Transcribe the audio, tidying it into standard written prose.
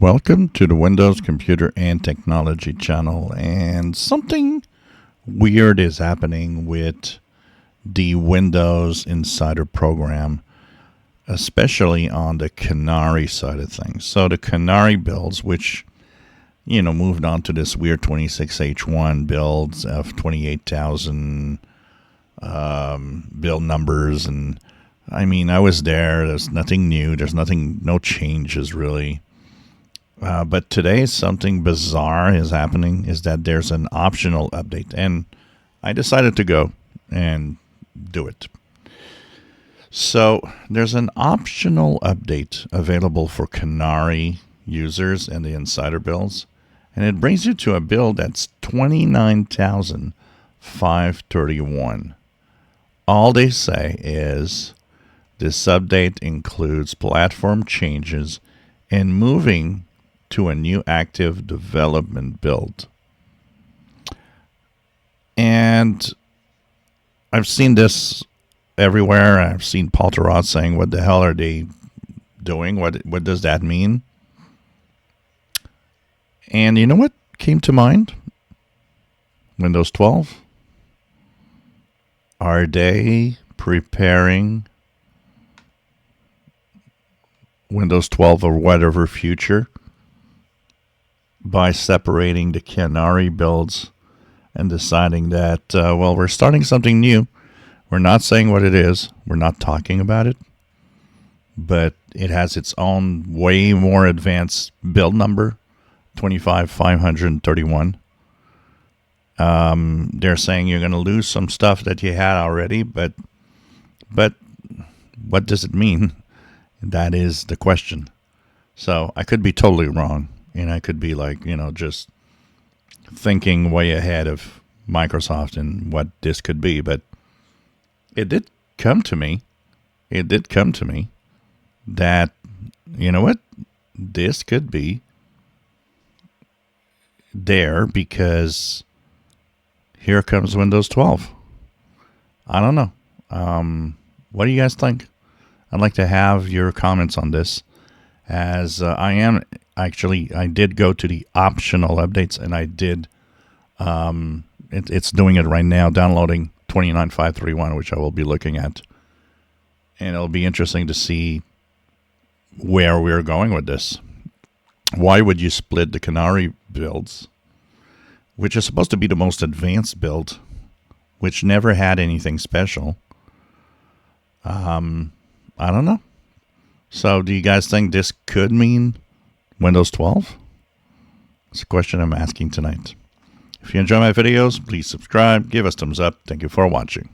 Welcome to the Windows Computer and Technology channel, and something weird is happening with the Windows Insider program, especially on the Canary side of things. So the Canary builds, which moved on to this weird 26H1 builds of 28,000 build numbers, and I was there. There's nothing new. No changes really. But today, something bizarre is happening, is that there's an optional update, and I decided to go and do it. So there's an optional update available for Canary users and the Insider builds, and it brings you to a build that's 29,531. All they say is this update includes platform changes and moving to a new active development build. And I've seen this everywhere. I've seen Palteroth saying, what the hell are they doing? What does that mean? And you know what came to mind? Windows 12. Are they preparing Windows 12 or whatever future by separating the Canary builds and deciding that, we're starting something new. We're not saying what it is. We're not talking about it. But it has its own way more advanced build number, 25,531. They're saying you're going to lose some stuff that you had already, but what does it mean? That is the question. So I could be totally wrong. And I could be just thinking way ahead of Microsoft and what this could be. But it did come to me. That, this could be there because here comes Windows 12. I don't know. What do you guys think? I'd like to have your comments on this, as I did go to the optional updates, and I did, it's doing it right now, downloading 29,531, which I will be looking at. And it'll be interesting to see where we're going with this. Why would you split the Canary builds, which is supposed to be the most advanced build, which never had anything special? I don't know. So do you guys think this could mean Windows 12? It's a question I'm asking tonight. If you enjoy my videos, please subscribe, give us thumbs up. Thank you for watching.